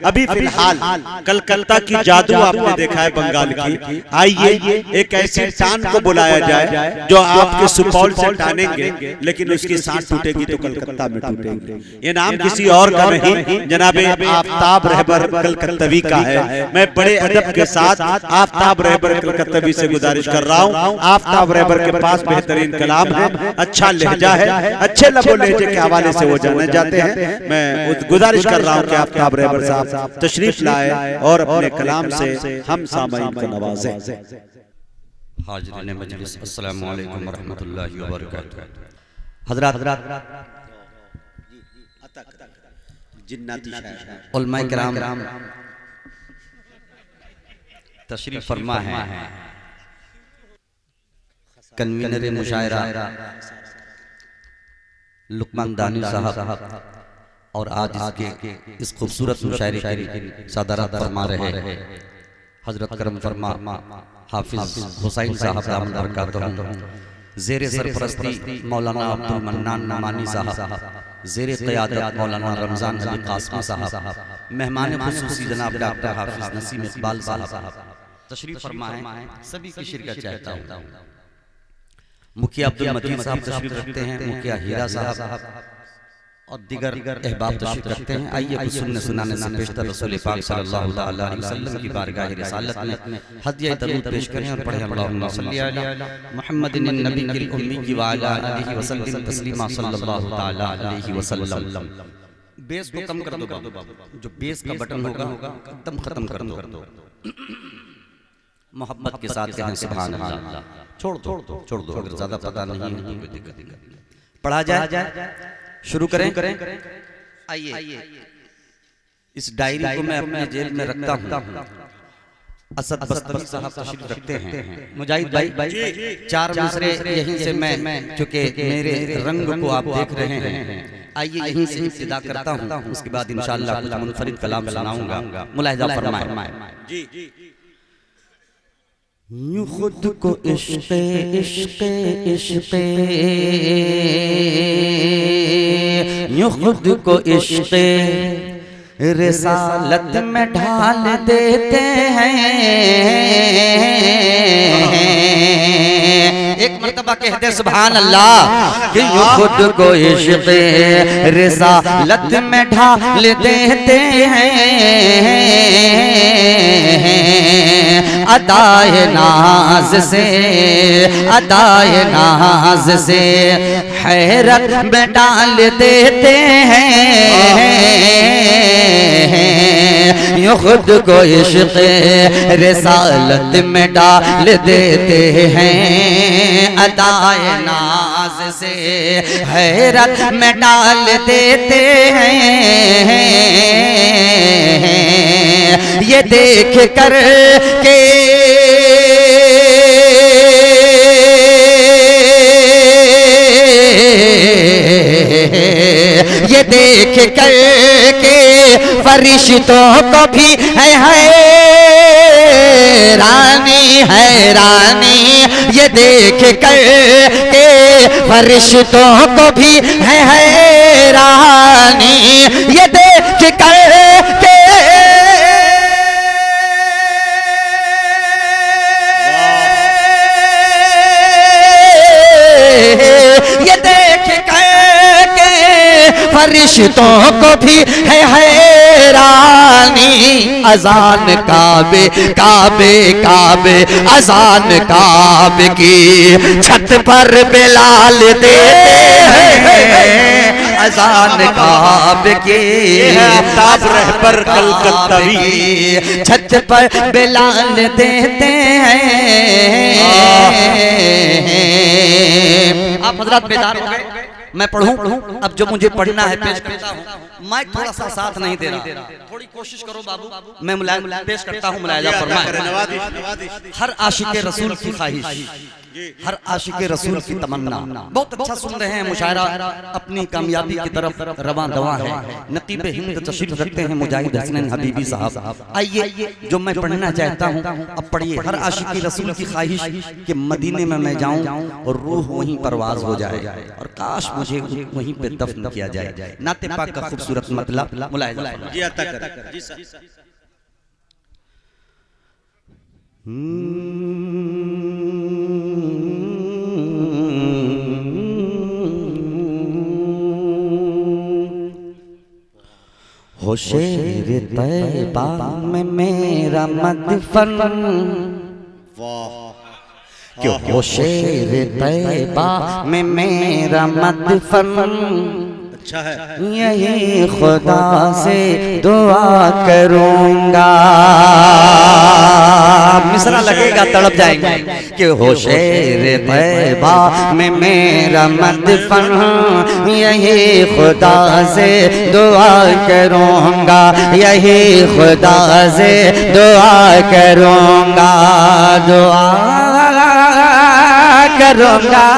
अभी फिलहाल कलकत्ता की जादू आपने देखा है बंगाल की, आइए एक ऐसी टान को बुलाया जाए जो आपके सुपौल से टानेंगे लेकिन उसकी सांस टूटेगी तो कलकत्ता में टूटेगी। ये नाम किसी और का नहीं, जनाबे आफ्ताब रहबर कलकत्तवी का है। मैं बड़े अदब के साथ आफ्ताब रहबर कलकत्तवी से गुजारिश कर रहा हूँ, आफ्ताब रहबर के पास बेहतरीन कलाम है, अच्छा लहजा है, अच्छे लबो लहजे के हवाले से वो जाने जाते हैं। मैं गुजारिश कर रहा हूँ कि आफ्ताब रहबर साहब तशरीफ लाए और अपने कलाम से हम सामईन को नवाजें। हाज़िरीन मजलिस, अस्सलामु अलैकुम व रहमतुल्लाहि व बरकातुहू। हज़रात उलमाए किराम तशरीफ फरमा है, कन्वीनर मुशायरा लुकमान दानी साहब और आज इसके इस खूबसूरत मुशायरे की सदारत फरमा रहे हजरत करम फरमा हाफिज हुसैन साहब दामन बरकातहू, ज़ेरे सरपरस्ती मौलाना अब्दुल मन्नान नमानी साहब, ज़ेरे क़यादत मौलाना रमज़ान अली क़ासमी साहब, मेहमान ख़ुसूसी जनाब डॉक्टर हाफिज नसीम इकबाल साहब तशरीफ फरमा है। सभी की शिरकत चाहता हूँ। मुखिया अब्दुल मजीद साहब तशरीफ रखते हैं, मुखिया हीरा साहब और दीगर अहबाब तशरीफ रखते हैं। आइए कुछ सुनने सुनाने से पेशतर रसूल पाक सल्लल्लाहु अलैहि वसल्लम की बारगाह रिसालत में हदिया दरूद पेश करें और पढ़ें अल्लाहुम्मा सल्ली अला मुहम्मदिन नबील उम्मी व अला आलिहि वसल्लम तस्लीमा सल्लल्लाहु तआला अलैहि वसल्लम। बेस को कम कर दो बाबू, जो बेस का बटन होगा एकदम खत्म कर दो। मोहब्बत के साथ कहें सुभान अल्लाह। छोड़ दो अगर ज्यादा पता नहीं है कोई दिक्कत नहीं। पढ़ा जाए, शुरू करें। आइए, इस डायरी को मैं अपने जेब में रखता हूँ। असद बस्तवी साहब तशरीफ रखते हैं। मुजाहिद भाई 4 मिसरे यहीं से मैं, चूंकि मेरे रंग को आप देख रहे हैं, आइए यहीं से इब्तिदा करता हूँ। उसके बाद इंशाअल्लाह कुछ मुनफरिद कलाम सुनाऊंगा। मुलाहिजा फरमाएं। जी यूं खुद को इश्क़े यूं खुद को इश्क़े रिसालत में ढाल देते हैं। एक मर्तबा कहते सुभान अल्लाह कि यूं खुद को इश्क़े रिसालत में ढाल देते हैं। अदाए नाज से हैरत में डाल देते हैं। यूं खुद को इश्क़े रिसालत में डाल देते हैं। अदाए नाज से हैरत में डाल देते हैं। ये देख कर के ये देख कर के फरिश्तों को भी है हैरानी। ये देख कर के फरिश्तों को भी है हैरानी। ये देख कर के फरिश्तों को भी है हैरानी। अजान काबे अजान काबे की छत पर बिलाल देते हैं। अजान काबे की आफ्ताब रहबर कलकत्तवी छत पर बिलाल देते हैं। आप हजरात बेदार हो गए, मैं पढ़ूं। अब जो मुझे पढ़ना है पेश करता हूँ। माइक थोड़ा सा साथ नहीं दे रहा, थोड़ी कोशिश करो बाबू। मैं पेश करता हूँ, मुलाहिजा फरमाएं। हर आशिक रसूल की ख्वाहिश, हर आशिक रसूल की तमन्ना। बहुत अच्छा सुन रहे हैं, मुशायरा अपनी कामयाबी की तरफ रवां दवा है। नकीब हिंद तशरीफ रखते हैं मुजाहिद हसनैन हबीबी साहब। आइए जो मैं पढ़ना चाहता हूँ अब पढ़िए। हर आशिक रसूल की ख्वाहिश कि मदीने में मैं जाऊँ और रूह वहीं परवाज हो जाए और काश मुझे वहीं पे दफन किया जाए। नाते पाक का खूबसूरत मतलब मुलाहिजा। जी सर। हो शेर तैबा में मेरा मदफन, क्यों हो शेर तैबा में मेरा मदफन, अच्छा है। यही खुदा से दुआ करूंगा। मिसरा लगेगा तड़प जाएंगे कि हो शेर तैबा में मेरा मदफन, यही खुदा से दुआ करूंगा, यही खुदा से दुआ करूंगा, दुआ करूंगा,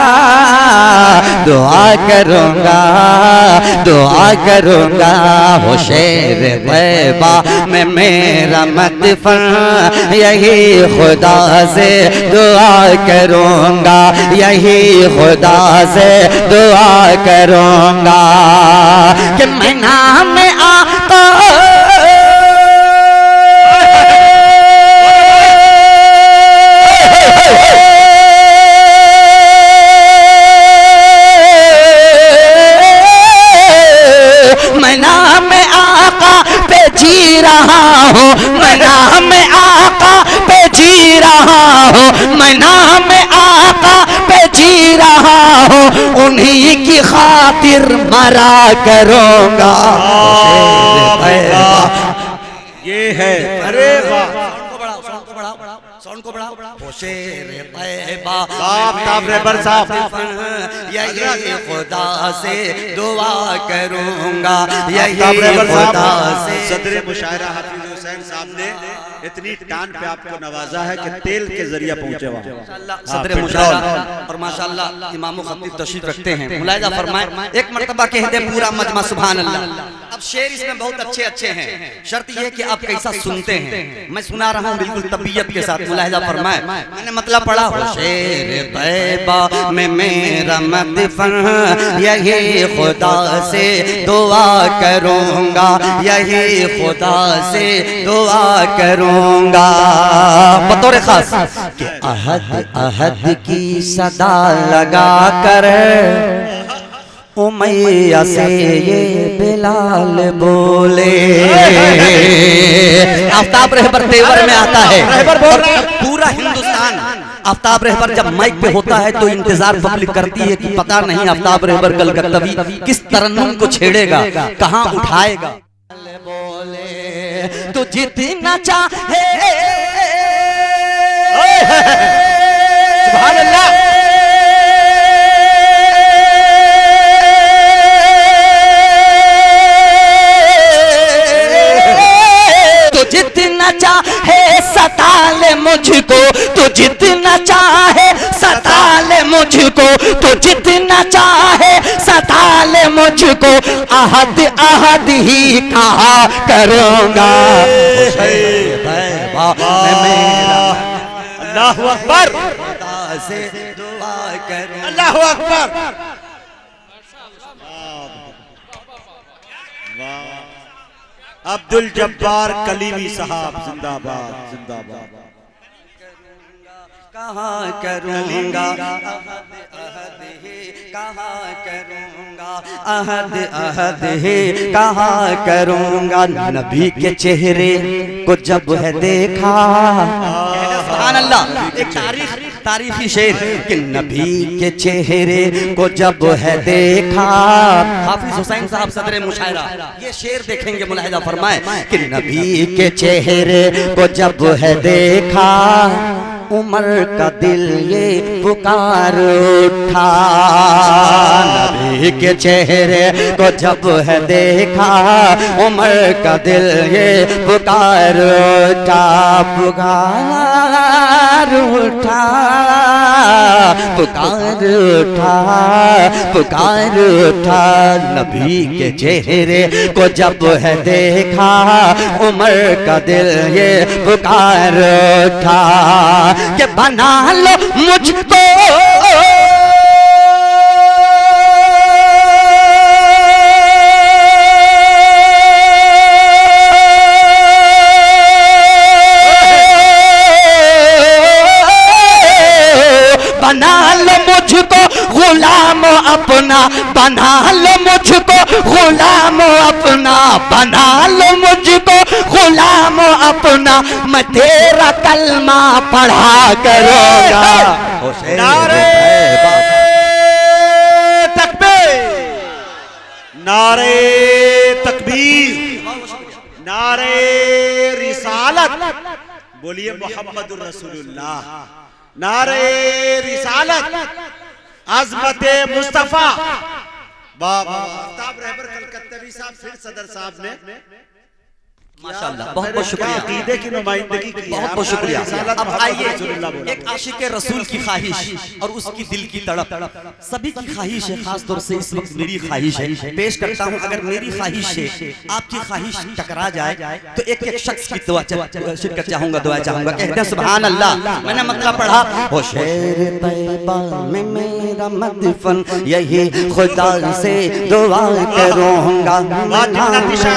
दुआ करूंगा, दुआ करूंगा। हो शेर तैबा में मेरा मदफन, यही खुदा से दुआ करूंगा, यही खुदा से दुआ करूंगा कि मैं नाम आता मैं नाम आका पे जी रहा हूँ, मैं नाम आका पे जी रहा हूँ, उन्हीं की खातिर मरा करूँगा। ये है, अरे वाह, साउंड को बढ़ाओ, हो शेर तैबा साहब रेबर साहब, यही खुदा से दुआ करूंगा, यही खुदा से। सदर मुशायरा हाफिज हुसैन साहब ने इतनी टान पे आपको नवाजा है कि तेल के जरिए पहुंचे वहां सदर मुशायरा। और माशाअल्लाह इमाम खतीब तशरीफ रखते हैं, मुलाहिजा फरमाए एक मर्तबा कह दे पूरा मजमा सुभान अल्लाह। अब शेर इसमें बहुत अच्छे अच्छे हैं, शर्त यह कि आप कैसा सुनते हैं। मैं सुना रहा हूँ बिल्कुल तबीयत के साथ, मुलाहिजा फरमाए। मैंने मतलब पढ़ा, शेर तैबा में मेरा मदफन, यही खुदा से दुआ करूंगा, यही खुदा से दुआ करूंगा। बतौर खास कि अहद अहद की सदा लगा कर उमैया से ये बिलाल बोले। आफ्ताब रहबर तेवर में आता है, पूरा हिंदुस्तान आफ्ताब रहबर जब माइक पे होता है तो इंतजार पब्लिक करती है कि पता नहीं आफ्ताब रहबर कलकत्तवी किस तरन्नुम को छेड़ेगा, कहां उठाएगा। बोले तू जितना चाहे सुभान अल्लाह, जितना चाहे सता ले मुझको, तो जितना चाहे सता ले मुझको, तो जितना चाहे सता ले मुझको, अहद अहद ही कहा करूंगा। अल्लाहु अकबर, खुदा से दुआ करूंगा। अल्लाहु अकबर। अब्दुल जब्बार कलीमी साहब जिंदाबाद, जिंदाबाद। कहाँ करूँगा अहद है, कहाँ करूँगा अहद अहद है, कहाँ करूँगा। नबी के चेहरे को जब है देखा, सुभान अल्लाह, एक तारीखी शेर कि नबी के चेहरे को जब है देखा। हाफिज हुसैन साहब सदर मुशायरा ये शेर देखेंगे, मुलाहिजा फरमाए कि नबी के चेहरे को जब है देखा, उमर का दिल ये पुकार उठा। नबी के चेहरे को जब है देखा, उमर का दिल ये पुकार उठा, पुकार उठा, पुकार उठा, पुकार उठा। नबी के चेहरे को जब है देखा, उमर का दिल ये पुकार उठा कि बना लो मुझको बना लो मुझको गुलाम अपना, बना लो मुझको गुलाम अपना, बना लो मुझको गुलाम अपना, मैं तेरा कलमा पढ़ा करूंगा। नारे तकबीर, नारे तकबीर, नारे रिसालत, बोलिए मोहम्मदुर रसूलुल्लाह, नारे रिसालत, अज़मत मुस्तफा। बाबा आफ्ताब रहबर कलकत्तवी साहब फिर सदर साहब ने माशाअल्लाह बहुत बहुत शुक्रिया, अकीदे की नुमाइंदगी की, बहुत बहुत शुक्रिया। अब आइए रसूलुल्लाह एक आशिक रसूल की ख्वाहिश और उसकी दिल की तड़प, सभी की ख्वाहिश है, खास तौर से इस वक्त मेरी ख्वाहिश है, पेश करता हूं। अगर मेरी ख्वाहिश से आपकी ख्वाहिश टकरा जाए तो एक एक शख्स की दुआ शिरकत चाहूंगा, दुआ चाहूंगा। कहते हैं सुभान अल्लाह। मैंने मतलब पढ़ा, हो शेर तैयबा में मेरा मदफन, यही खुदा से दुआ करूंगा।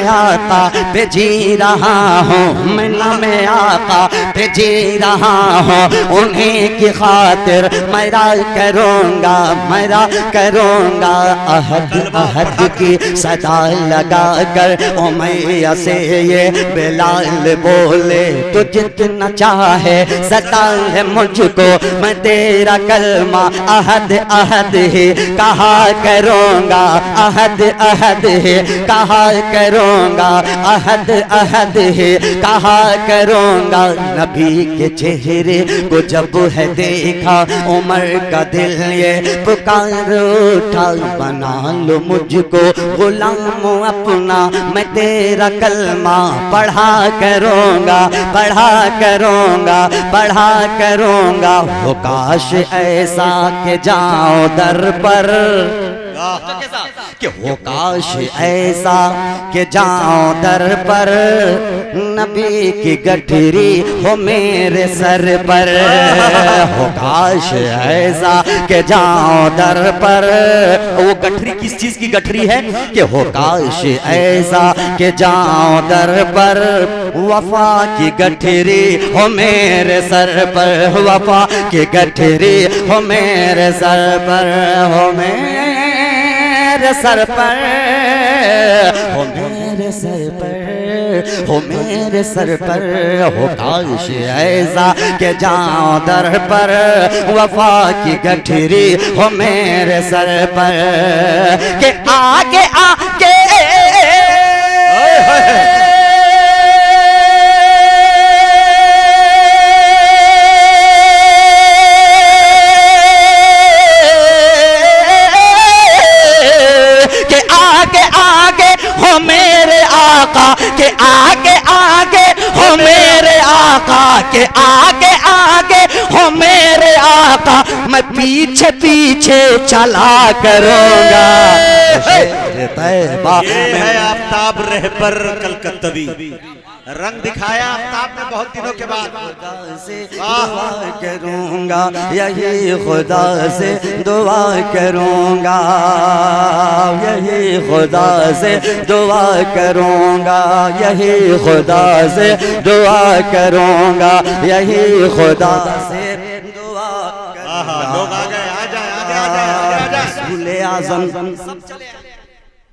आता पे जी रहा हूँ मैं, नामे आका पे जी रहा हूँ, उन्हीं की खातिर मेरा करूँगा, मेरा करूँगा। अहद अहद की सदा लगा कर ओ मैया से ये बिलाल बोले, तो जितना चाहे सता है मुझको, मैं तेरा कलमा अहद अहद ही कहा करूँगा, अहद अहद ही कहा करूँगा, अहद अहद है कहा करूँगा। नबी के चेहरे को जब है देखा उमर का दिल ये पुकार उठा, बना लो मुझको गुलाम अपना, मैं तेरा कलमा पढ़ा करूँगा, पढ़ा करूँगा, पढ़ा करूँगा। हो काश ऐसा के जाओ दर पर, कि हो काश ऐसा के जाओ दर पर, नबी की गठरी हो मेरे सर पर। हो काश ऐसा के जाओ दर पर, वो गठरी किस चीज की गठरी है? कि हो काश ऐसा के जाओ दर पर, वफा की गठरी हो मेरे सर पर, वफा की गठरी हो मेरे सर पर, हो मेरे सर पर, हो मेरे सर पर, हो मेरे सर पर। हो काश ऐसा के जाऊं दर पर, वफा की गठरी हो मेरे सर पर, के आगे आगे के आगे आगे हो मेरे आका, के आगे आगे हो मेरे आका, मैं पीछे पीछे चला करूँगा। ये है आफ्ताब रहबर कलकत्तवी, रंग दिखाया आफ्ताब ने बहुत दिनों के बाद। दुआ करूँगा यही खुदा से दुआ करूँगा, यही खुदा से दुआ करूँगा, यही खुदा से दुआ करूँगा, यही खुदा से दुआ करूँगा। लोग आ गए, आ जाए, आ जाए, रसूल आज़म सब चले।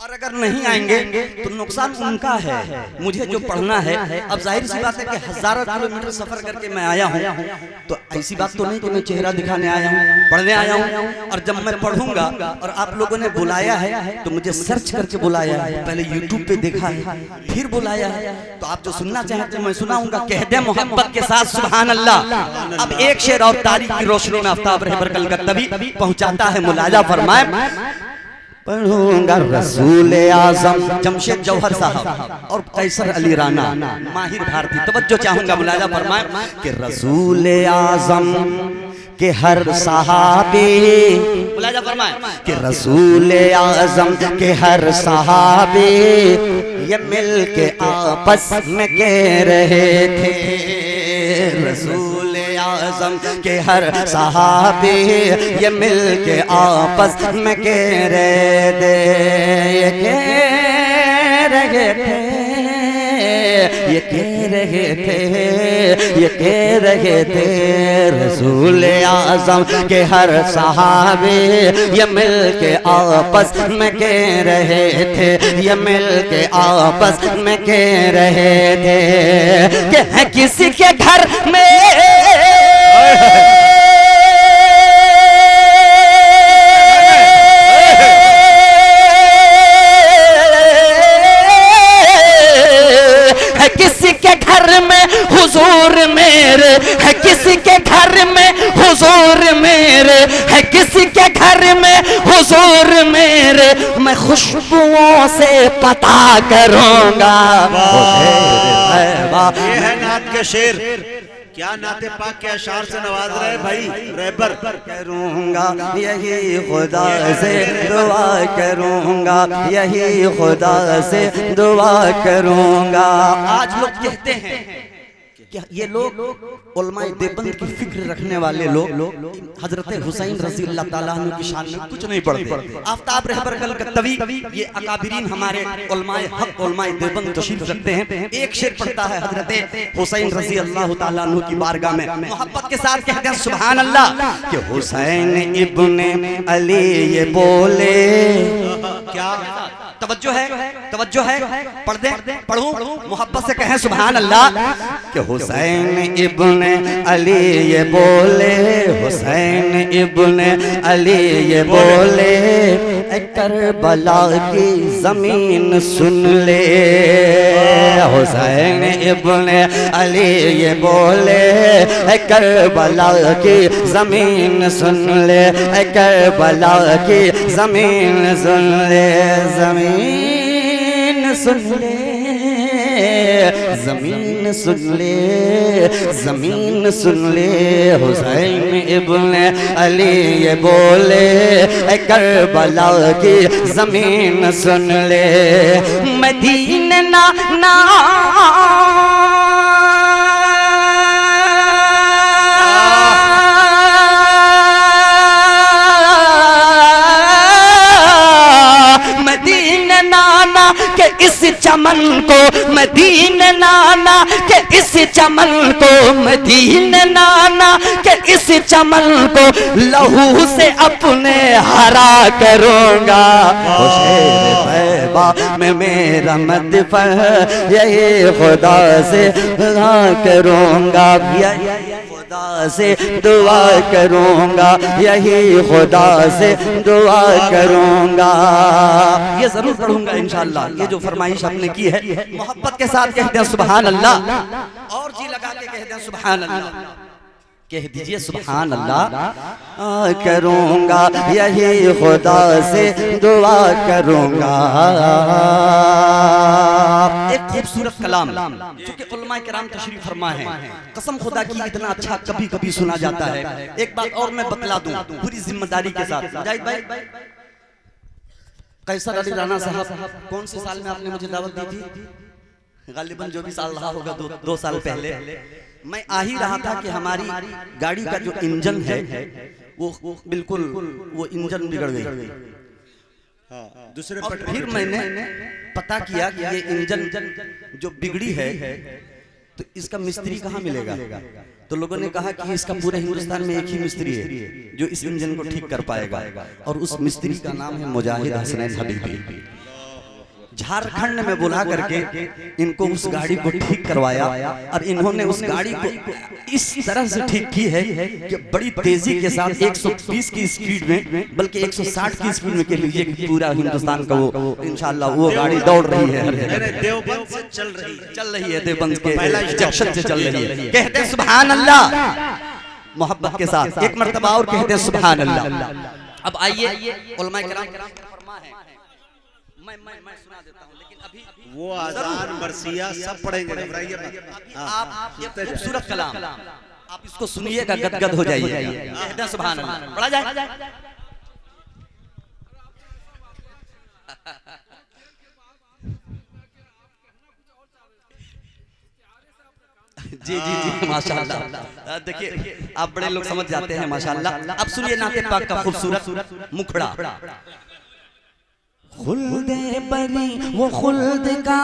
और अगर नहीं आएंगे तो नुकसान उनका है, मुझे जो पढ़ना है। अब जाहिर सी बात है कि हजारों किलोमीटर सफर करके मैं आया हूँ, तो ऐसी बात तो नहीं कि मैं चेहरा दिखाने आया हूँ, पढ़ने आया हूँ। और जब मैं पढ़ूंगा और आप लोगों ने बुलाया है तो मुझे सर्च करके बुलाया है, पहले यूट्यूब पे देखा है, फिर बुलाया है, तो आप जो सुनना चाहते हैं मैं सुनाऊंगा। कह दे मोहब्बत के साथ सुभान अल्लाह। अब एक शेर और तारीख की रोशनी में आफ्ताब रहबर कलकत्तवी पहुंचाता है, मुलाजा फरमाए। पढ़ूंगा रसूल आज़म जमशेद जौहर साहब और कैसर अली राना माहिर भारती, तवज्जो चाहूंगा, मुलाजा फरमाए कि रसूल आज़म के हर सहाबी, मुलाजा फरमाए कि रसूल आज़म के हर सहाबी ये मिल के आपस में कह रहे थे, रसूल आज़म के हर सहाबी ये मिल के आपस में कह रहे थे, ये कह रहे थे, ये कह रहे रहे थे, ये कह रहे थे रसूल आज़म के हर सहाबे, ये मिल के आपस में कह रहे थे, ये मिल के आपस में कह रहे थे कि है किसी के घर में हुजूर मेरे, है किसी के घर में हुजूर मेरे, है किसी के घर में हुजूर मेरे, मैं खुशबुओं से पता करूंगा। ये है नात के शेर, क्या नाते पाक के अशार से नवाज रहे भाई रहबर। करूंगा यही खुदा से दुआ करूंगा, यही खुदा से दुआ करूंगा। आज लोग कहते हैं कि ये लोग उलमाए देवबंद की फिक्र रखने वाले लोग हजरत हुसैन रज़ी अल्लाह ताला अन्हु की शान में कुछ नहीं पढ़ते। आफ्ताब रहबर कलकत्तवी ये अकाबिरीन हमारे उलमाए हक उलमाए देवबंद तशरीफ रखते हैं। एक शेर पढ़ता है हजरत हुसैन रज़ी अल्लाह ताला अन्हु की बारगाह में, मोहब्बत के साथ कहते हैं सुभान अल्लाह कि हुसैन इब्ने अली ये बोले। क्या तवज्जो है, पढ़ दे, पढ़ूं, मोहब्बत से कहें सुभान अल्लाह कि हुसैन इब्ने अली ये बोले, हुसैन इब्ने अली ये बोले, करबला की जमीन सुन ले। हुसैन इब्ने अली ये बोले, करबला की जमीन सुन ले, करबला की जमीन सुन ले, जमीन सुन ले, जमीन सुन ले, जमीन सुन ले। हुसैन इब्ने अली ये बोले, करबला की जमीन सुन ले, मदीना ना ना के इस चमन को, मदीना नाना के इस चमन को, मदीना नाना के इस चमन को लहू से अपने हरा करूंगा। मैं मेरा मदफन यही खुदा से दुआ करूंगा, खुदा से दुआ करूंगा, यही खुदा से दुआ करूंगा। ये जरूर पढ़ूंगा इंशाअल्लाह। ये जो फरमाइश आपने की है मोहब्बत के साथ कहते हैं सुभान अल्लाह, और जी लगा के कहते हैं सुभान अल्लाह। कह दीजिए सुभान अल्लाह करूंगा, यही खुदा से दुआ करूंगा। एक खूबसूरत कलाम जो कि उलमा किराम तशरीफ फरमा है, कसम खुदा की इतना अच्छा कभी कभी सुना जाता है। एक बात और मैं बतला दूं पूरी जिम्मेदारी के साथ। मुजाहिद भाई, कैसर अली राणा साहब कौन से साल में आपने मुझे दावत दी थी? गालिबन जो भी साल रहा होगा, दो साल पहले मैं आ ही रहा था कि हमारी गाड़ी का जो इंजन है वो बिल्कुल वो इंजन बिगड़ गई। दूसरे और फिर मैंने पता किया कि ये इंजन जो बिगड़ी है तो इसका मिस्त्री कहाँ मिलेगा। तो लोगों ने कहा कि इसका पूरे हिंदुस्तान में एक ही मिस्त्री है जो इस इंजन को ठीक कर पाएगा, और उस मिस्त्री का नाम है मुजाहिद हसनैन हबीबी। झारखंड में बुला करके इनको उस गाड़ी को ठीक करवाया, और इन्होंने उस गाड़ी को इस तरह से ठीक की है कि बड़ी तेजी के साथ 120 की स्पीड में, बल्कि 160 की स्पीड में कह लीजिए कि पूरा हिंदुस्तान का वो इंशाल्लाह वो गाड़ी दौड़ रही है। देवबंद से चल रही है, देवबंद के जंक्शन से चल रही है। कहते हैं सुभान अल्लाह मोहब्बत के साथ, एक मर्तबा और कहते हैं सुभान अल्लाह। अब आइए उलमा किराम फरमा है, मैं सुना देता हूं, लेकिन अभी वो आजान मरसिया सब पढ़ेंगे, घबराइए मत। आप ये खूबसूरत कलाम आप इसको सुनिएगा, गदगद हो जाइए। कहते हैं सुभान अल्लाह, पढ़ा जाए। जी जी जी माशाअल्लाह। देखिए आप बड़े लोग समझ जाते हैं माशाअल्लाह। अब सुनिए नाते पाक का खूबसूरत मुखड़ा। खुल्दे बरी वो खुल्द का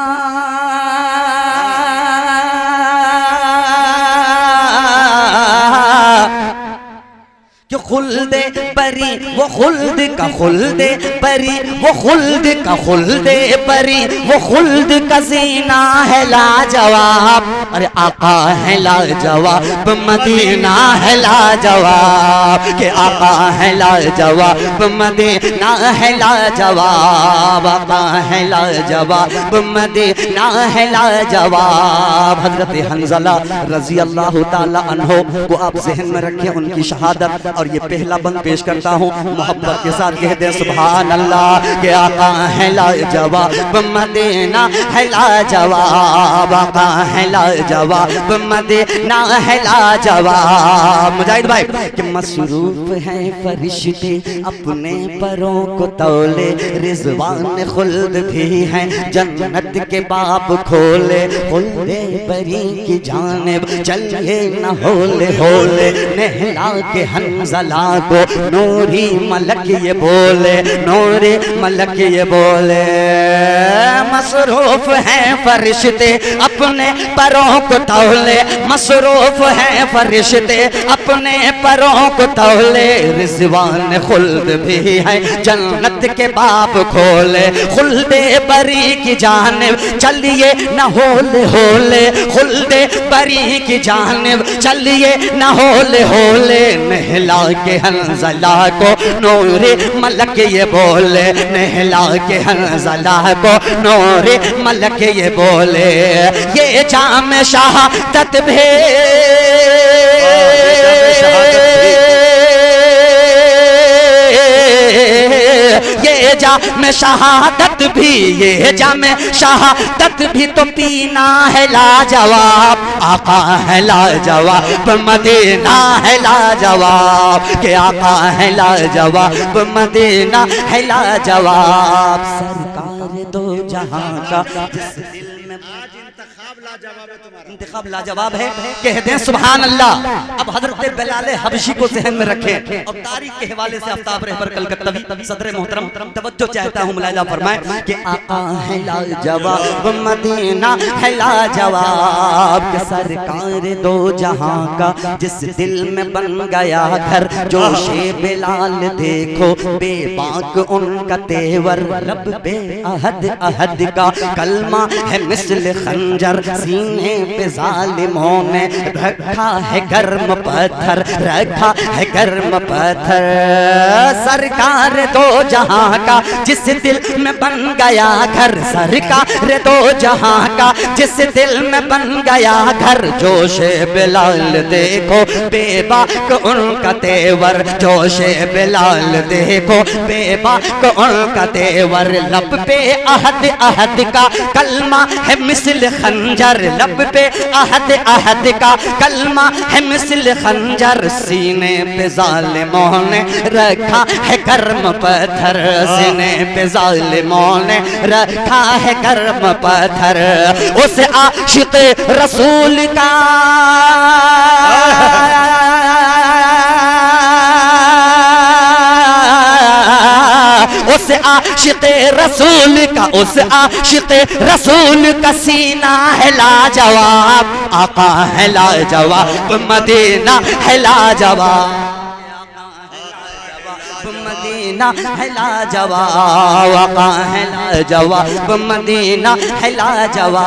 खुल्द बरी वो खुल्द का खुल्द बरी वो खुल्द का खुल्द बरी वो खुल्द का जीना है लाजवाब। अरे आका है लाजवाब मदीना है लाजवाब के आका है लाजवाब मदीना है लाजवाब आका है लाजवाब मदीना है लाजवाब। हजरत हंज़ला रजी अल्लाह ताला अन्हो को आप ज़हन में रखें, उनकी शहादत। और ये पहला बंद पेश करता हूँ, मोहब्बत के साथ कह दे सुभान अल्लाह के आका है लाजवाब मदीना है लाजवाब आका है लाजवाब मदीना है लाजवाब। मुजाहिद भाई कि मसरूफ है फरिश्ते अपने परों को तौले, रिज़वान खुल्द भी है जन्नत के बाब खोले, खुल्दे बरी की जानिब चलिए न होले होले, नहला के हंज़ला को नूरी मलक ये बोले, नूरी मलक ये बोले। मसरूफ है फरिश्ते अपने परों को तौले, मसरूफ है फरिश्ते अपने परों को तौले, रिज़वान खुल्द भी है जन्नत के बाब खोले, खुल्दे बरी की जानिब चलिए न होले होले, खुल्दे बरी की जानिब चलिए न होले होले, नहला के हंज़ला को नूरे मलक ये बोले, नहला के हंज़ला को नूरे मलक ये बोले। ये जाम शहादत भी ये जाम शहादत भी, ये जाम शहादत भी तो पीना है लाजवाब, आका है लाजवाब मदीना है लाजवाब के आका है लाजवाब मदीना है लाजवाब। सरकार दो जहां का जिस दिल में इंतखाब लाजवाब है, कह दें सुभान अल्लाह। अब हजरत बिलाल हबशी को ज़हन में रखें और तारीख के हवाले से आफ्ताब रहबर कलकत्तवी सदर मोहतरम तवज्जो चाहता हूँ, मुलाहिजा फरमाएं कि आका है लाजवाब मदीना है लाजवाब के सरकार दो जहां का जिस दिल में बन गया घर, जोशे बिलाल देखो बेबाक उनका तेवर, रब बे अहद अहद का कलमा है मिस्ल खंजर, सीने पे जालिमों ने रखा है गर्म पत्थर, रखा है गर्म पत्थर। सरकार दो जहां का जिस दिल में बन गया घर, सरकार दो जहां का जिस दिल में बन गया घर, जोशे बिलाल देखो बेबाक उनका तेवर, जोशे बिलाल देखो बेबाक उनका तेवर, लब पे अहद अहद का कलमा है मिस्ल खंजर, लब पे अहद अहद का कलमा है मिस्ल खंजर, सीने पे जालिमों ने रखा है गर्म पत्थर, सीने पे जालिमों ने रखा है गर्म पत्थर। उस आशिक रसूल का उस आशिक रसूल का, उस आशिक रसूल का सीना है लाजवाब, आका है लाजवाब मदीना है लाजवाब, मदीना है लाजवाब, आका है लाजवाब मदीना है लाजवाब।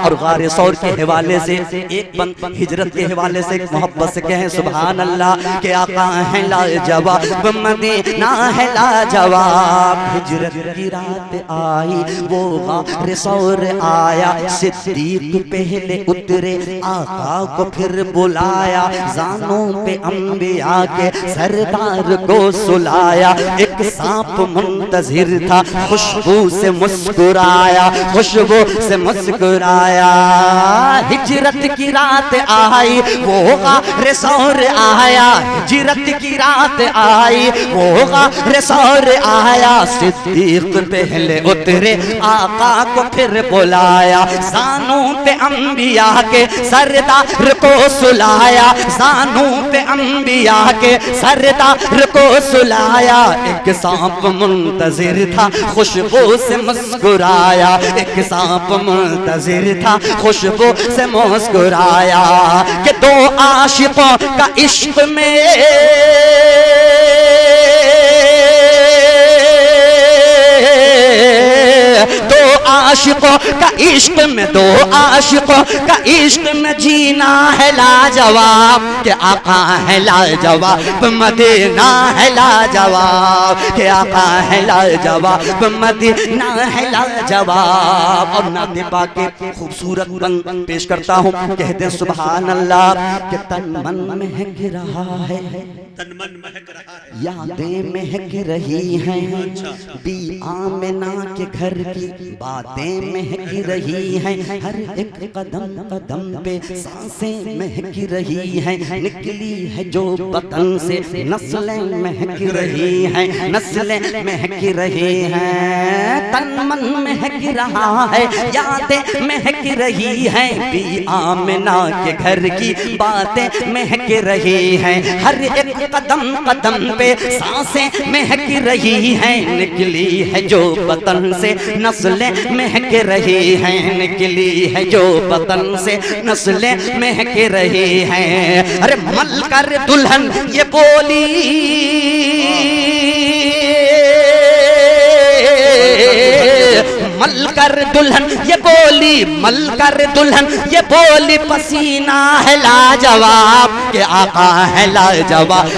और गारे सौर के हवाले से एक बंद हिजरत के हवाले से मोहब्बत से कहें सुभान अल्लाह के आका है लाजवाब मदीना है लाजवाब। हिजरत की रात आई वो गारे सौर आया, सिद्दीक पहले उतरे आका को फिर बुलाया, जानों पे अंबिया के सरदार को सुलाया, एक सांप मुंतजिर था खुशबू से मुस्कुराया, खुशबू से मुस्कुराया। हिजरत की रात आई वो गारे सौर आया, हिजरत की रात आई वो गारे सौर आया, सिद्दीक पहले उतरे आका को फिर बुलाया, जानों पे अंबिया के सरदार को सुलाया, जानों पे अंबिया के सरदार को सुलाया, एक सांप मुंतजिर था खुशबू से मुस्कुराया, एक सांप मुंतजिर था खुशबू से मुस्कुराया, कि दो आशिकों का इश्क में दो आशिकों का इश्क में, दो आशिकों का इश्क में जीना है लाजवाब, के आका है लाजवाब मदीना है लाजवाब, के आका है लाजवाब मदीना है लाजवाब। और नाते पाके खूबसूरत बंद पेश करता हूँ, कहते सुभान अल्लाह, के तन मन महक रहा है, तन मन महक रहा है, यादें महक रही हैं, बी आमिना के घर की बातें महक रही हैं, हर एक कदम कदम पे सांसें महक रही हैं, निकली है जो वतन से नस्लें महक रही हैं, नस्लें महक रही हैं, तन मन महक रहा है, यादें महक रही हैं, बी आमिना के घर की बातें महक रही हैं, हर एक कदम कदम पे सांसें महक रही हैं, निकली है जो वतन से नस्लें महक रही हैं, निकली है जो वतन से नस्लें महक रही हैं। अरे मल कर दुल्हन ये बोली, मल कर दुल्हन ये बोली, मल कर दुल्हन ये बोली, पसीना है लाजवाब, के आका है लाजवाब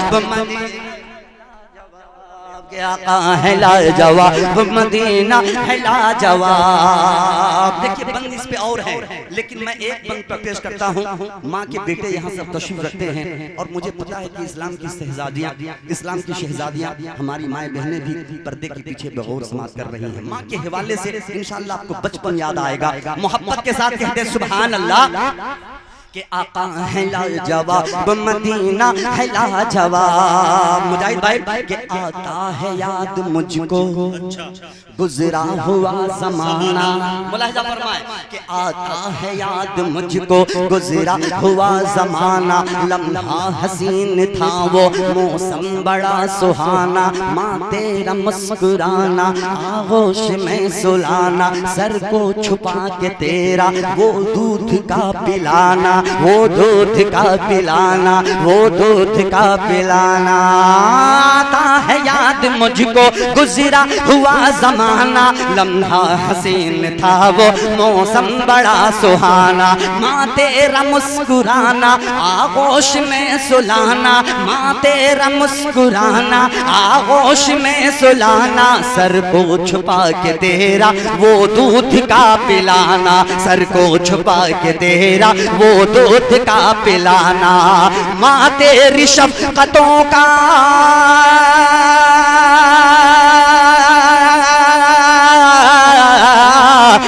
के आका है लाजवाब मदीना है लाजवाब। देखिए बंद इस पे और है, लेकिन मैं एक बंद पर पेश करता हूँ। माँ के बेटे यहाँ सब तशरीफ रखते हैं, और मुझे पता है कि इस्लाम की शहजादियाँ, इस्लाम की शहजादियाँ, हमारी माएँ बहनें भी पर्दे के पीछे बगौर समाज कर रही हैं। माँ के हवाले से इंशाअल्लाह आपको बचपन याद आएगा। मोहब्बत के साथ कहते हैं सुभान अल्लाह, के आका है लाजवाब मदीना है लाजवाब। मुजाहिद भाई, के आता है याद मुझको गुजरा हुआ जमाना, मुलाहिजा फरमाए, कि आता है याद मुझको गुजरा हुआ जमाना, लम्हा हसीन था वो मौसम बड़ा सुहाना, माँ तेरा मुस्कुराना आगोश में सुलाना, सर को छुपा के तेरा वो दूध का पिलाना, वो दूध का पिलाना, वो दूध का पिलाना। आता है याद मुझको गुजरा हुआ जमाना, लम्हा हसीन था वो मौसम बड़ा सुहाना, माँ तेरा मुस्कुराना आगोश में सुलाना, माँ तेरा मुस्कुराना आगोश में सुलाना, सर को छुपा के तेरा वो दूध का पिलाना, सर को छुपा के तेरा वो दूध का पिलाना, माँ तेरी शफ़क़तों का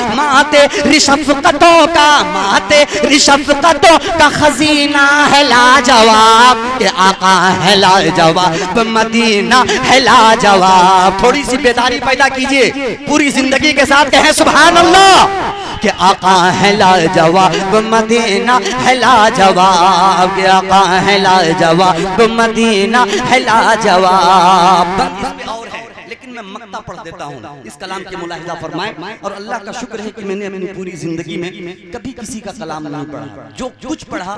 माते रिशफ़क़तों का, माते रिशफ़क़तों का खजीना है लाजवाब, के आका है लाजवाब मदीना है लाजवाब। थोड़ी सी बेदारी पैदा कीजिए, पूरी जिंदगी के साथ कहें सुभान अल्लाह, के आका है लाजवाब मदीना है लाजवाब, के आका है लाजवाब मदीना है लाजवाब। लेकिन मैं मक्ता पढ़ देता हूँ, इस कलाम के मुलाहिजा फरमाएं। और अल्लाह का शुक्र है कि मैंने अपनी पूरी जिंदगी में कभी किसी का कलाम नहीं पढ़ा, जो कुछ पढ़ा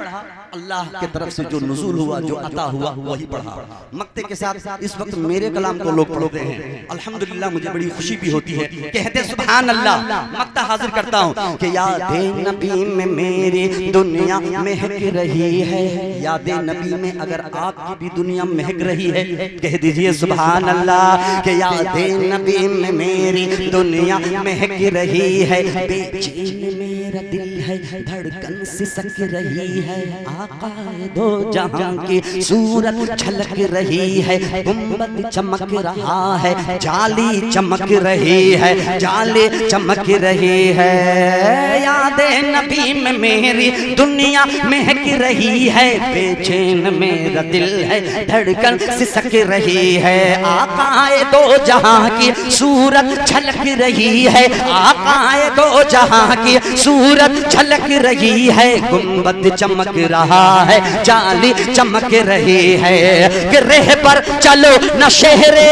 अल्लाह के तरफ से जो नुज़ूल हुआ, जो अता हुआ वही पढ़ा। मक्ते के साथ इस वक्त मेरे कलाम को लोग पढ़ते हैं, अल्हम्दुलिल्लाह मुझे बड़ी खुशी भी होती है। कहते सुभान अल्लाह। मक्ता हाजिर करता हूँ कि यादे नबी में मेरी दुनिया महक रही है, यादे नबी में अगर आपकी भी दुनिया महक रही है, कह दीजिए सुभान अल्लाह, के यादे नबी में मेरी दुनिया महक रही है, बेचैन मेरा दिल है धड़कन सिसक रही है, आका दो जहां की सूरत झलक रही है, गुंबद चमक रहा है, जाली चमक रही है, जाली चमक रही है, यादे नबी में मेरी दुनिया महक रही है, बेचैन मेरा दिल है धड़कन सिसक रही है, आका दो जहां जहां की सूरत झलक रही है, आकाए दो जहां की सूरत झलक रही है, गुंबद चमक रहा है, जाली चमक रही है, कि रेह पर चलो न शहरे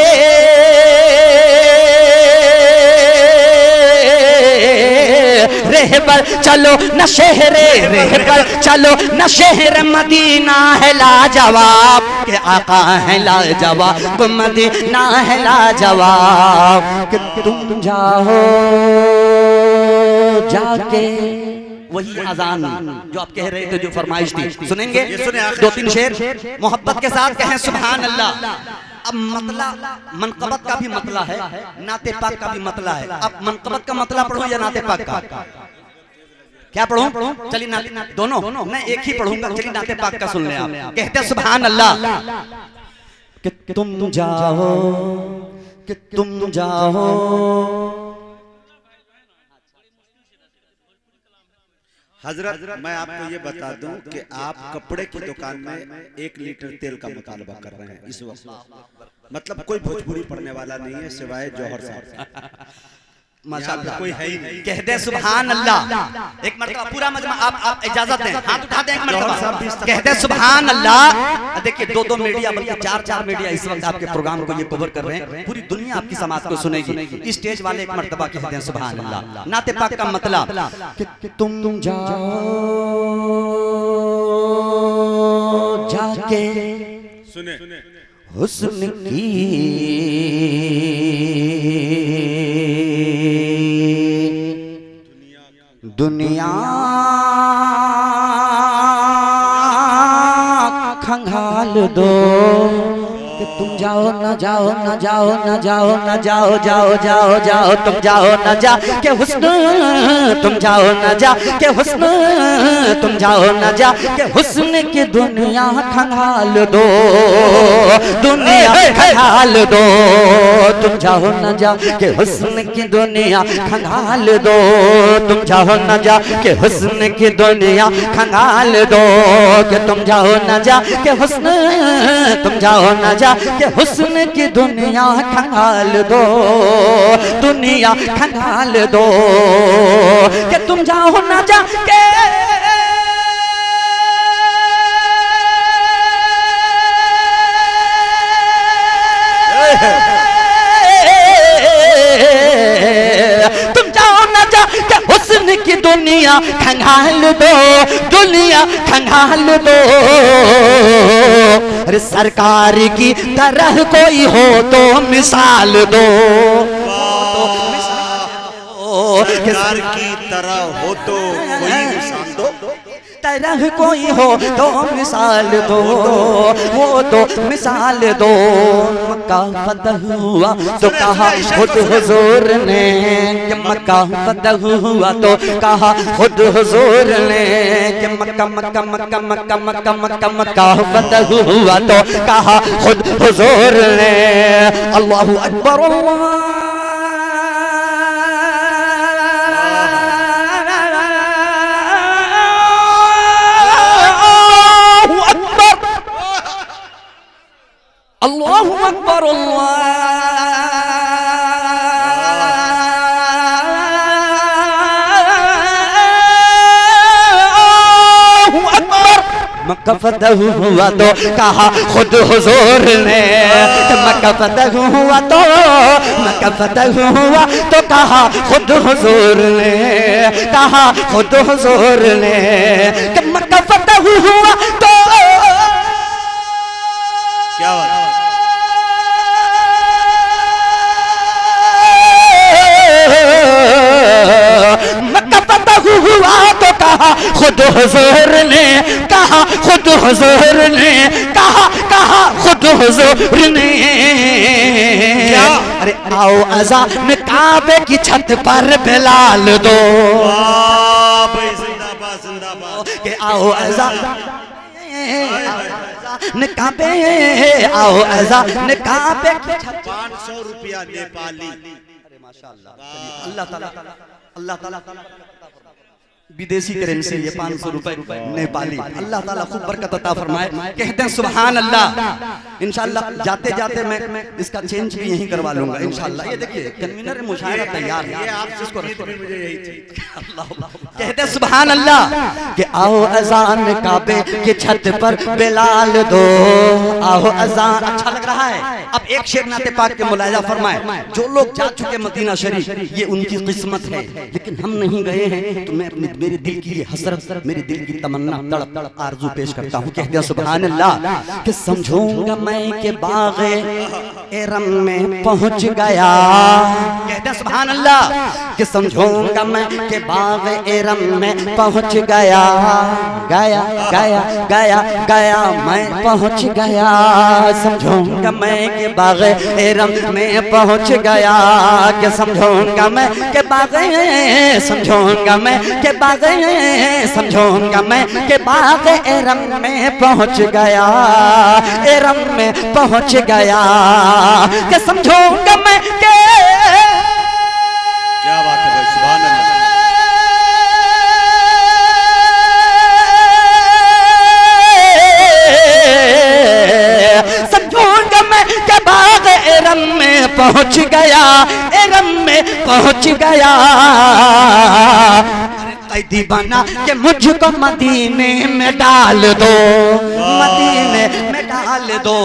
रेह पर चलो न शहरे, रेह पर चलो न शहर मदीना है लाजवाब, के आका है लाजवाब, मदीना है लाजवाब, कि तुम जाओ जाके। वही अजान जो आप कह रहे थे, जो फरमाइश थी, सुनेंगे दो तीन शेर मोहब्बत के साथ कहें सुभान अल्लाह। अब मतला मनकबत का भी मतला है, नाते पाक का भी मतला है। अब मनकबत का मतला पढ़ो या नाते पाक का? क्या पढ़ूं? चलिए दोनों, मैं एक ही पढ़ूंगा। चलिए नाते पाक का सुन लें आप। कहते सुभान अल्लाह, कि तुम जाओ, कि तुम जाओ। हजरत मैं आपको ये बता दूं कि आप कपड़े की दुकान में 1 लीटर तेल का मुतालबा कर रहे हैं इस वक्त। मतलब कोई भोजपुरी पढ़ने वाला नहीं है सिवाय जौहर साहब। माशाअल्लाह कोई है ही नहीं। कह दे सुभान अल्लाह एक मरतबा पूरा मजमा। आप इजाजत दें, हाथ उठा दें एक मरतबा। कह दे सुभान अल्लाह। देखिए 2-2 मीडिया बल्कि 4-4 मीडिया इस वक्त आपके प्रोग्राम को ये कवर कर रहे हैं। पूरी दुनिया आपकी समाज को सुनेगी। स्टेज वाले एक मरतबा कह दें सुभान अल्लाह। नाते पाक का मतलब कि तुम जाओ जाके सुने हुस्न की दुनिया खंगाल दो, कि तुम जाओ न जाओ न जाओ न जाओ न जाओ जाओ जाओ जाओ तुम जाओ न जा के हुस्न, तुम जाओ न जा के हुस्न, तुम जाओ न जा के हुस्न की दुनिया खंगाल दो, दुनिया खंगाल दो। तुम जाओ न जा के हुस्न की दुनिया खंगाल दो, तुम जाओ न जा के हुस्न की दुनिया खंगाल दो, कि तुम जाओ न जा के हुस्न, तुम जाओ न जा के हुस्न की दुनिया खंगाल दो, दुनिया खंगाल दो, कि तुम जाओ न जा के तुम जाओ न जा के हुस्न की दुनिया खंगाल दो, दुनिया खंगाल दो। अरे सरकार की तरह कोई हो तो मिसाल दो, सरकार की तरह हो तो कोई मिसाल दो, तरह कोई हो तो मिसाल दो, वो तो मिसाल दो। मक्का फतह हुआ तो कहा खुद हुजूर ने, मक्का फतह हुआ तो कहा खुद हुजूर ने, कि मक्का मक्का मक्का मक्का मक्का मक्का मक्का फतह हुआ तो कहा खुद हुजूर ने। अल्लाहु अकबर अल्लाह अल्लाहु अकबर अल्लाहु अकबर। मक्का फतह हुआ तो कहा खुद हुजूर ने, मक्का फतह हुआ तो, मक्का फतह हुआ तो कहा खुद हुजूर ने, कहा खुद हुजूर ने, कि मक्का फतह हुआ तो क्या बात मक्का फतह हुआ तो कहा खुद हुजूर ने, कहा खुद हुजूर ने, कहा कहा खुद हुजूर ने। अरे आओ अज़ान काबे की छत पर बिलाल दो, भाई जिंदाबाद जिंदाबाद। के आओ अज़ान काबे, आओ अज़ान काबे की छत। 500 रुपया नेपाली। माशाअल्लाह। अल्लाह ताला, अल्लाह ताला विदेशी करेंसी ये 500 रुपए नेपाली। अल्लाह ताला खूब बरकत अता फरमाए। कहते हैं सुभान अल्लाह। इंशाअल्लाह जाते जाते मैं इसका चेंज भी यहीं करवा लूंगा इंशाअल्लाह। ये देखिए कन्वीनर मुशायरा तैयार है, आप इसको रखो। कहते हैं सुभान अल्लाह कि आओ अजान काबे के छत पर बिलाल दो, आओ अजान। अच्छा लग रहा है। अब एक शेर नाते पाक के मुलाजा फरमाए। जो लोग जा चुके मदीना शरीफ ये उनकी किस्मत है, लेकिन हम नहीं गए हैं तो मैं मेरे दिल की ये हसरत, मेरे दिल की तमन्ना, तड़प आरज़ू पेश करता हूँ। कहते हैं सुभान अल्लाह कि समझूंगा मैं के बाग़े एरम में पहुँच गया। कहते हैं सुभान अल्लाह कि समझूंगा मैं के बाग़े एरम में पहुँच गया, गया गया गया गया मैं पहुँच गया। समझूंगा मैं के बाग़े एरम में पहुँच गया, कि समझूंगा मैं के बाग़े, समझूंगा मैं के बाग़े, समझूंगा मैं के बाग़े एरम में पहुँच गया, एरम में पहुँच गया। कि समझूंगा मैं के, क्या बात है भाई, सुभान अल्लाह। समझूंगा मैं के बाग़े एरम में पहुँच गया, एरम में पहुँच गया। कैदी बना के मुझको मदीने में डाल दो, मदीने में डाल दो।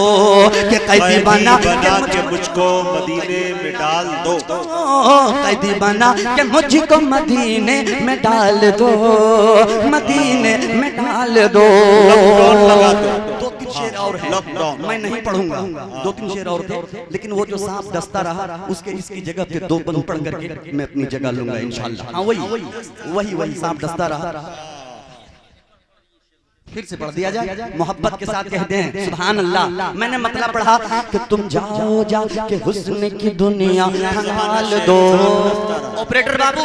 कि कैदी बना के मुझको मदीने में डाल दो, कैदी बना के मुझको मदीने में डाल दो, मदीने में डाल दो। दो तीन शेर और हैं, मैं नहीं पढ़ूंगा, दो तीन शेर और थे, लेकिन वो जो सांप दस्ता रहा उसके इसकी जगह पे दो बंद पढ़ करके मैं अपनी जगह लूंगा इंशाअल्लाह। हाँ वही वही वही सांप दस्ता रहा। फिर से पढ़ दिया जाए, मोहब्बत के साथ कहते हैं सुभान अल्लाह। मैंने मतलब पढ़ा कि तुम जाओ जाओ के हुस्न की दुनिया खंगाल दो। ऑपरेटर बाबू,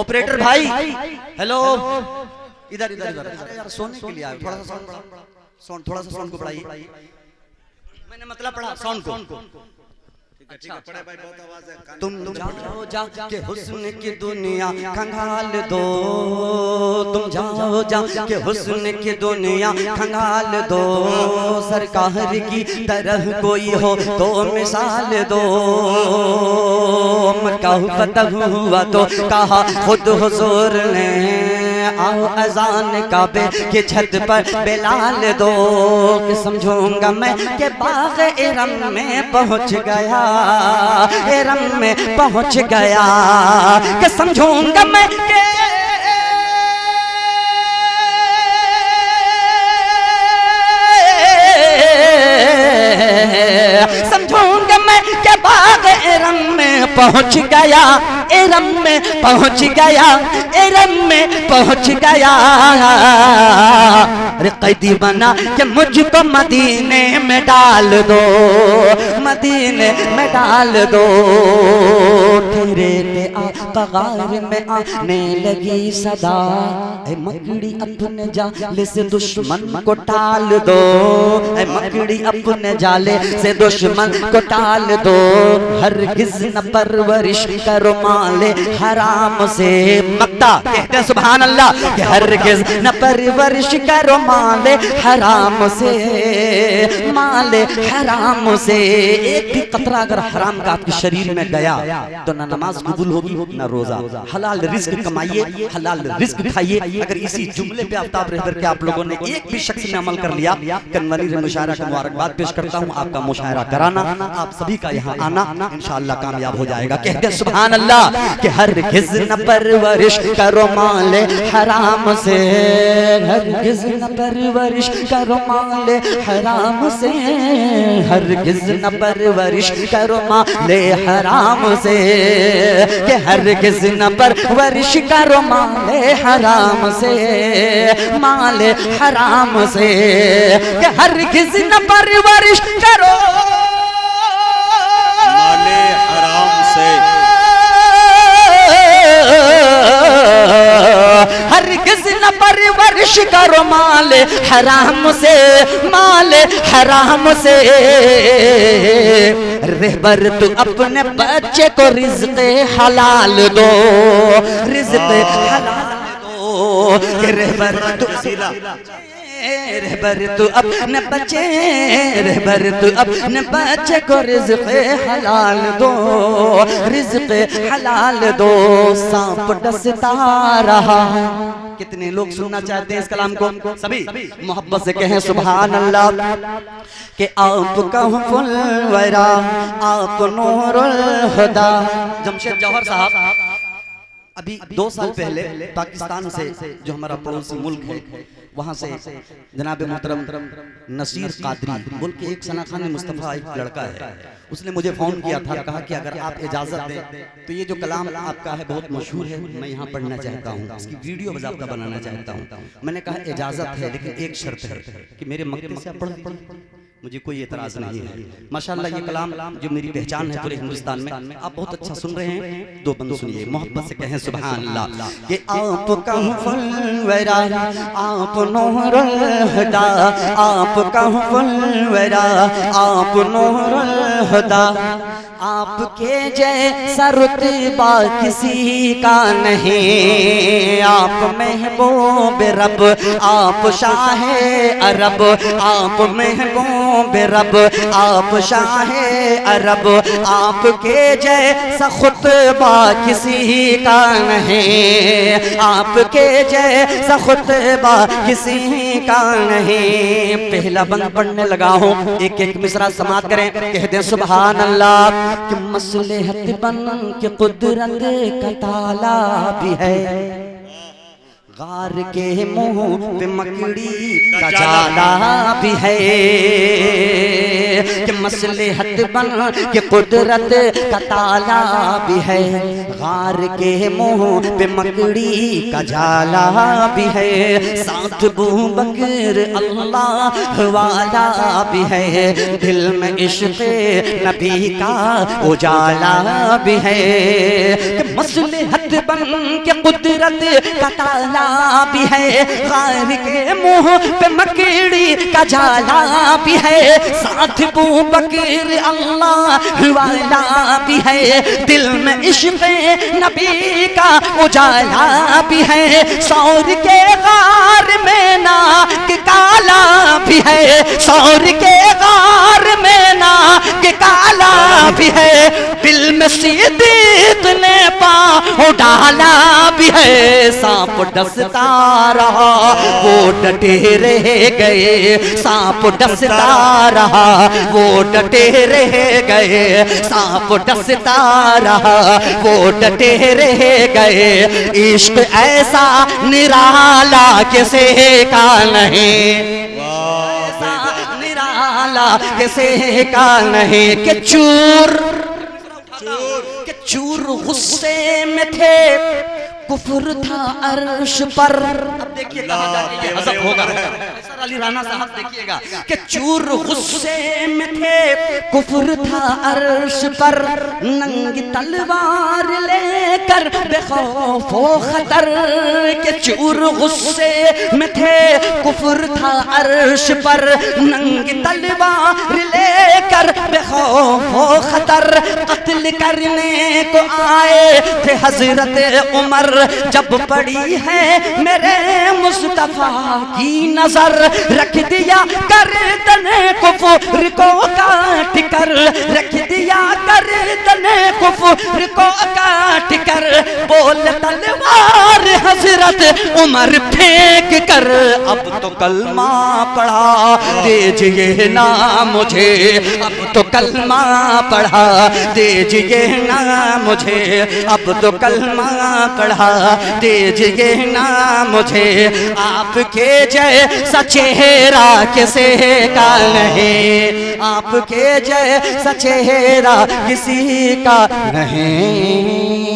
ऑपरेटर भाई, हेलो, इधर इधर इधर। अरे यार सोने के लिए आए, थोड़ा सा साउंड, थोड़ा सा साउंड को बढ़ाइए। मैंने मतलब पढ़ा साउंड को। तुम जाओ जाओ के हुस्न की दुनिया खंगाल दो, तुम जाओ जाओ के हुस्न की दुनिया खंगाल दो। सरकार की तरह कोई हो तो मिसाल दो। मक्का फतह हुआ तो कहा खुद हुजूर ने, आओ अजान काबे के छत पर बिलाल दो। कि समझूंगा मैं के बाग़ एरम में पहुँच गया, एरम में पहुँच गया। कि समझूंगा मैं के, समझूंगा मैं के बाग़ एरम में पहुँच गया, एरम में पहुँच गया, एरम में पहुँच गया। अरे कैदी बना के मुझको मदीने में डाल दो, मदीने में डाल दो। तेरे पगार में आने लगी सदा, मकड़ी अपने जाले से दुश्मन को टाल दो, मकड़ी अपने जाले से दुश्मन को टाल दो। हरगिज़ न परवरिश करो माले हराम से। मक्ता कहते हैं सुभान अल्लाह कि हरगिज़ न परवरिश करो माले हराम से, माले हराम से। एक भी कतरा अगर हराम का आपके शरीर में गया तो ना नमाज कबूल होगी ना रोजा। हलाल रिस्क कमाइए, हलाल रिस्क खाइए। अगर इसी जुमले पे आफ्ताब रहबर के आप लोगों ने एक भी शख्स ने अमल कर लिया, कन्वनीर मुशायरा का मुबारकबाद पेश करता हूँ। आपका मुशायरा कराना, आप सभी का यहाँ आना इंशाअल्लाह कामयाब हो जाएगा। कहते हैं सुभान अल्लाह कि हरगिज़ न परवरिश करो माले हराम से, हरगिज़ न परवरिश करो माले हराम से, हरगिज़ न परवरिश करो माले हराम से। कि हरगिज़ न परवरिश करो माले हराम से, माले हराम से। कि हरगिज़ न परवरिश करो माले हराम से, हरगिज़ न परवरिश करो माले हराम से, माले हराम से। रहबर तू अपने बच्चे को रिज़्क़ हलाल दो, रिज़्क़ हलाल दो। रहबर तू रहबर तू अपने बच्चे, रहबर तू अपने बच्चे को रिज़्क़ हलाल दो, रिज़्क़ हलाल दो। सांप डसता रहा। कितने लोग सुनना चाहते हैं इस कलाम को? सभी मोहब्बत से कहें सुभान अल्लाह। कि आपका फुल वरा, आप नूरुल हुदा। जमशेद जौहर साहब अभी 2 साल पहले पाकिस्तान से, जो हमारा पड़ोसी मुल्क है, वहाँ से जनाब मोहतरम नसीर कादरी बोल के एक सना खान मुस्तफ़ा एक लड़का है, उसने मुझे फ़ोन किया था, कहा कि अगर आप इजाज़त दें तो ये जो कलाम आपका है बहुत मशहूर है, मैं यहाँ पढ़ना चाहता हूँ, इसकी वीडियो बाज़ाब्ता बनाना चाहता हूँ। मैंने कहा इजाज़त है, लेकिन एक शर्त है कि मेरे मकतब से आप पढ़, मुझे कोई एतराज नहीं है। माशाअल्लाह ये कलाम जो मेरी पहचान है पूरे हिंदुस्तान में, आप बहुत अच्छा सुन रहे हैं। 2 बंद सुनिए, मोहब्बत से कहें सुभान अल्लाह। कि आपका फुल वरा, आप नूरुल हुदा, आपका फुल वरा, आप नूरुल हुदा। आपके जैसा रुतबा किसी का नहीं, आप महबूब रब, आप शाहे अरब, आप महबूब रब, आप शाहे अरब। आपके जैसा खुतबा किसी का नहीं, आपके जैसा खुतबा किसी का नहीं। पहला बंद पढ़ने लगा हूँ, एक एक मिसरा समाप्त करें, कह दें सुभान अल्लाह। कि मसलहत बन के कुदरत का ताला भी है, गार के मुंह पे मकड़ी का जाला भी है। कि मसलहत बन के कुदरत का ताला भी है, गार के मुंह पे मकड़ी का जाला भी है। साथ बू बकर अल्लाह वाला भी है, दिल में इश्क़ नबी का उजाला भी है। कि मसलहत बन के कुदरत का ताला भी है, गार के मुंह पे मकड़ी का जाला भी है। साथ बू बकर अल्लाह वाला भी है, दिल में इश्क़ नबी का उजाला भी है। सौर के गार में नाक काला भी है, सौर के गार में नाक काला भी है। दिल में सिद्दीक़ ने पाँव डाला भी है। सांप डसता रहा, वो डटे रह गए, सांप डसता रहा, वो डटे रह गए, सांप डसता रहा, वो डटे रह गए। इश्क ऐसा निराला किसे का नहीं, ऐसा निराला किसे का नहीं। कि चूर गुस्से में थे, कुफ्र था अर्श पर। अब देखिए कहाँ जाके हज़फ होगा। अली राना साहब देखिएगा कि चूर गुस्से में थे, कुफ्र था अर्श पर। नंगी तलवार लेकर बेखौफ व खतर, के चूर गुस्से में थे, कुफ्र था अर्श पर। नंगी तलवार लेकर बेखौफ व खतर, कत्ल करने को आए थे हजरत उमर। जब पड़ी है मेरे मुस्तफा की नजर, रख दिया गर्दन कुफ्र को काट कर, रख दिया गर्दन कुफ्र को काट कर। बोल तलवार हजरत उमर फेंक कर, अब तो कलमा पढ़ा दीजिए ना मुझे, अब तो कलमा पढ़ा दीजिए ना मुझे, अब तो कलमा पढ़ा दीजिए ना मुझे। आपके जैसा चेहरा किसी का नहीं, आपके जैसा चेहरा किसी का नहीं।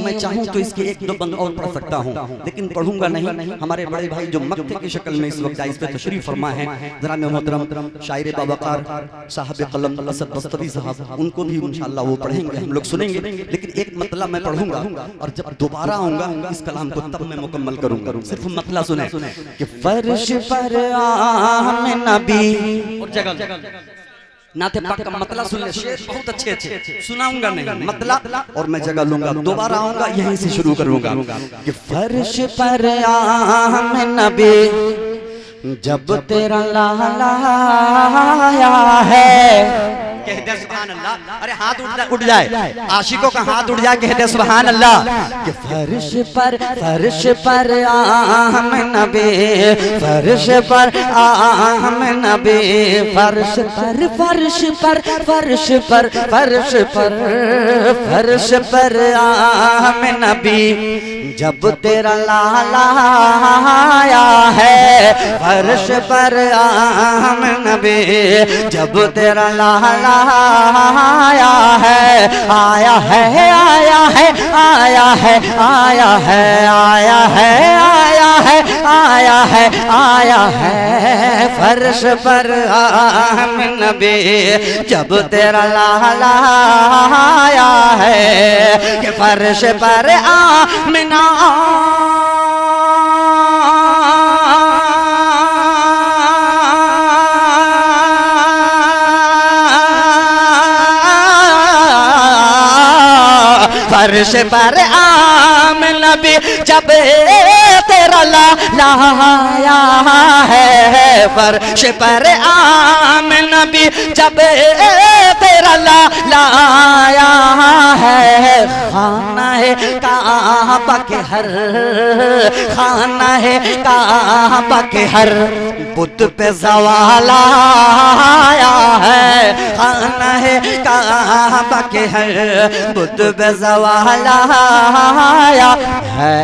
मैं चाहूँ तो इसके 1-2 बंद और पढ़ सकता हूँ, लेकिन पढ़ूंगा नहीं। हमारे बड़े भाई जो मक्ते की शक्ल में इस वक्त इस पे तशरीफ फरमा है, जनाब मोहतरम शायर बावकार साहब कलम असद बस्तरी साहब, उनको भी इंशाअल्लाह वो पढ़ेंगे, हम लोग सुनेंगे। लेकिन एक मतला मैं पढ़ूंगा और जब दोबारा आऊंगा इस कलाम को तब मैं मुकम्मल करूंगा। सिर्फ मतला सुने कि फर्श पर आम नबी और जगह नाते पाक का मतलब सुन ले, शेर बहुत अच्छे अच्छे सुनाऊंगा नहीं मतलब, और मैं जगह लूंगा, दोबारा आऊंगा यहीं से शुरू करूंगा कि फर्श पर आम नबी जब तेरा लाला आया है, कहते सुभान अल्लाह। अरे हाथ उठ जाए, आशिकों का हाथ उठ जाए, कहते सुभान अल्लाह। कि फर्श पर आम नबी, फर्श पर आम नबी, फर्श पर आम नबी जब तेरा लाला आया है, फर्श पर आम नबी जब तेरा लाला आया है, आया है, आया है, आया है, आया है, आया है, आया है, आया है, आया है, फर्श पर आम नबी जब तेरा लाला आया है, कि फर्श पर आमना फर्श पर आम नबी जब तेरा लाला आया है, फर्श पर आम नबी जब तेरा लाला आया है, खाना है काबा के हर, खाना है काबा के हर बुत पे सवाल आया है, खाना है काबा के हर बुत पे सवाल आया है।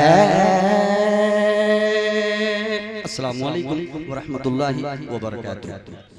अस्सलामु अलैकुम व रहमतुल्लाहि व बरकातुहू।